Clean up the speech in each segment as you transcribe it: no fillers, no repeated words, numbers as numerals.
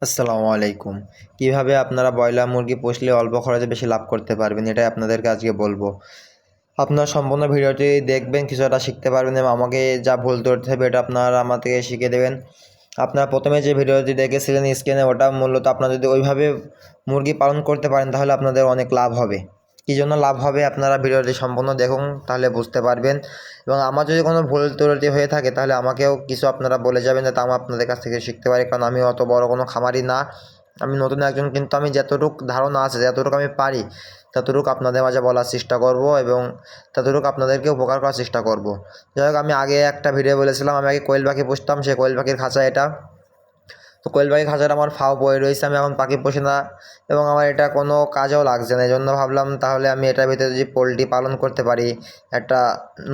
আসসালামু আলাইকুম। কিভাবে আপনারা ব্রয়লার মুরগি পুষলে অল্প খরচে বেশি লাভ করতে পারবেন, এটাই আপনাদেরকে আজকে বলবো। আপনারা সম্পূর্ণ ভিডিওটি দেখবেন, কিছুটা শিখতে পারবেন এবং আমাকে যা ভুল ধরতে হবে এটা আপনারা আমার থেকে শিখে দেবেন। আপনারা প্রথমে যে ভিডিওটি দেখেছিলেন স্ক্রিনে, ওটা মূলত আপনারা যদি ওইভাবে মুরগি পালন করতে পারেন তাহলে আপনাদের অনেক লাভ হবে। কী জন্য লাভ হবে আপনারা ভিডিওটি সম্পূর্ণ দেখুন, তাহলে বুঝতে পারবেন। এবং আমার যদি কোনো ভুল ত্রুটি হয়ে থাকে তাহলে আমাকেও কিছু আপনারা বলে যাবেন, যাতে আমি আপনাদের কাছ থেকে শিখতে পারি। কারণ আমি অত বড় কোনো খামারি না, আমি নতুন একজন, কিন্তু আমি যতটুকু ধারণা আছে, যতটুকু আমি পারি ততটুকু আপনাদের মাঝে বলার চেষ্টা করব এবং ততটুকু আপনাদেরকে উপকার করার চেষ্টা করব। যাই হোক, আমি আগে একটা ভিডিও বলেছিলাম আমি আগে কোয়েল পাখি পুষতাম, সেই কোয়েল পাখির খাঁচা এটা। তো কোয়েল পাখি খাঁচাটা আমার ফাও পড়ে রয়েছে, আমি এখন পাখি পুষি না এবং আমার এটা কোনো কাজেও লাগছে না। এই জন্য ভাবলাম তাহলে আমি এটার ভিতরে যদি পোলট্রি পালন করতে পারি একটা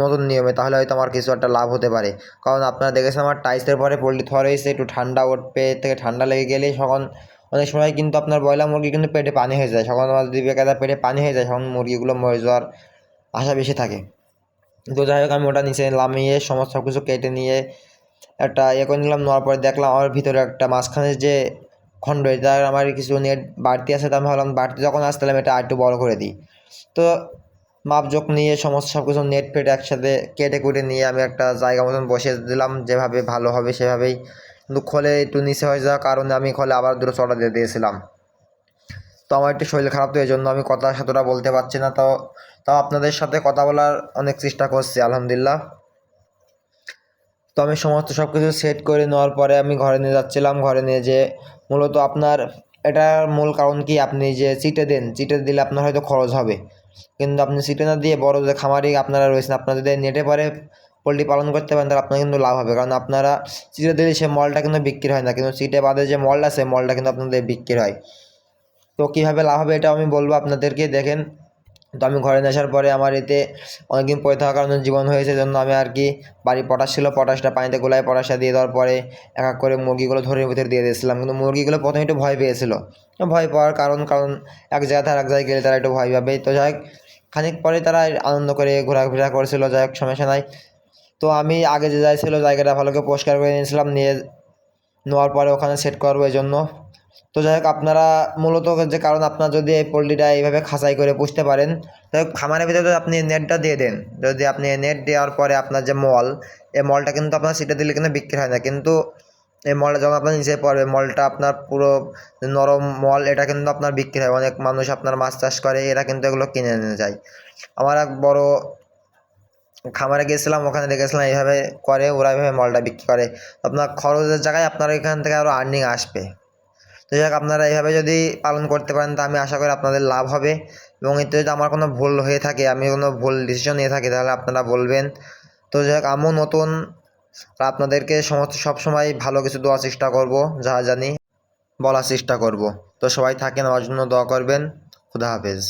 নতুন নিয়মে, তাহলে হয়তো আমার কিছু একটা লাভ হতে পারে। কারণ আপনারা দেখেছেন আমার টাইসের পরে পোলট্রি থোয়া রয়েছে, একটু ঠান্ডা থেকে ঠান্ডা লেগে গেলেই তখন অনেক সময় কিন্তু আপনার ব্রয়লার মুরগি কিন্তু পেটে পানি হয়ে যায়। তখন আমার যদি বেকায়দা পেটে পানি হয়ে যায় তখন মুরগিগুলো মরে যাওয়ার আশা বেশি থাকে। তো যাই হোক, আমি ওটা নিচে নামিয়ে সমস্ত সব কিছু কেটে নিয়ে একটা করে নিলাম। নেওয়ার পরে দেখলাম আমার ভিতরে একটা মাঝখানে যে খণ্ড, এটা আমার কিছু নেট বাড়তি আছে। তো আমি ভাবলাম বাড়তি যখন আসতাম এটা আরেকটু বড় করে দিই। তো মাপজোক নিয়ে সমস্ত সব কিছু নেট ফেট একসাথে কেটে কুটে নিয়ে আমি একটা জায়গা মতন বসিয়ে দিলাম, যেভাবে ভালো হবে সেভাবেই। কিন্তু খোলে একটু নিচে হয়ে যাওয়ার কারণে আমি খোলে আবার দুটো চড়া দিয়ে দিয়েছিলাম। তো আমার একটু শরীর খারাপ, তো এই জন্য আমি কথা সাথেটা বলতে পারছি না। তাও তাও আপনাদের সাথে কথা বলার অনেক চেষ্টা করছি, আলহামদুলিল্লাহ। তো আমি সমস্ত সব কিছু সেট করে নেওয়ার পরে আমি ঘরে নিয়ে যাচ্ছিলাম। ঘরে নিয়ে যে মূলত আপনার এটার মূল কারণ কি, আপনি যে চিটে দেন, চিটে দিলে আপনার হয়তো খরচ হবে, কিন্তু আপনি চিটে না দিয়ে বড় যে খামারি আপনারা রয়েছেন, আপনারা যদি নেটে পরে পোলট্রি পালন করতে পারেন তাহলে আপনার কিন্তু লাভ হবে। কারণ আপনারা চিটে দিলে সে মলটা কিন্তু বিক্রি হয় না, কিন্তু চিটে বাদে যে মলটা আছে মলটা কিন্তু আপনাদের বিক্রি হয়। তো কীভাবে লাভ হবে এটা আমি বলবো আপনাদেরকে, দেখেন। তো আমি ঘরে নিয়ে আসার পরে আমার এতে অনেকদিন পরে থাকার কারণে জীবন হয়েছে, জন্য আমি আর কি বাড়ি পটাশ ছিল, পটাশটা পানিতে গোলায় পটাশটা দিয়ে দেওয়ার পরে এক এক করে মুরগিগুলো ধরে ভিতরে দিয়ে দিয়েছিলাম। কিন্তু মুরগিগুলো প্রথমে একটু ভয় পেয়েছিল। ভয় পাওয়ার কারণ এক জায়গা থেকে এক জায়গায় গেলে তারা একটু ভয় পাবে। তো যাই হোক, খানিক পরে তারা আনন্দ করে ঘোরাফেরা করেছিল, যাই হোক সমস্যা নাই। তো আমি আগে যে যাই ছিল জায়গাটা ভালো করে পরিষ্কার করে নিয়েছিলাম, নিয়ে নেওয়ার পরে ওখানে সেট করবো এই জন্য। তো যাই হোক, আপনারা মূলত যে কারণ আপনার যদি এই পোলট্রিটা এইভাবে খাঁচাই করে পুষতে পারেন, যাই হোক খামারের ভিতরে যদি আপনি নেটটা দিয়ে দেন, যদি আপনি নেট দেওয়ার পরে আপনার যে মল, এই মলটা কিন্তু আপনার সিটে দিলে কিন্তু বিক্রি হয় না, কিন্তু এই মলটা যখন আপনার নিচে পড়বে, মলটা আপনার পুরো নরম মল, এটা কিন্তু আপনার বিক্রি হয়। অনেক মানুষ আপনার মাছ চাষ করে, এরা কিন্তু এগুলো কিনে নিয়ে যায়। আমার এক বড় খামারে গেছিলাম, ওখানে দেখেছিলাম এইভাবে করে, ওরা এইভাবে মলটা বিক্রি করে। আপনার খরচের জায়গায় আপনার এখান থেকে আরও আর্নিং আসবে। তো যাই হোক, আপনারা এইভাবে যদি পালন করতে পারেন তা আমি আশা করি আপনাদের লাভ হবে। এবং এতে যদি আমার কোনো ভুল হয়ে থাকে, আমি কোনো ভুল ডিসিশন নিয়ে থাকি, তাহলে আপনারা বলবেন। তো যাই হোক, আমিও নতুন, আপনাদেরকে সবসময় ভালো কিছু দেওয়ার চেষ্টা করব, যা জানি বলার চেষ্টা করব। তো সবাই থাকেন, আমার জন্য দোয়া করবেন। খুদা হাফেজ।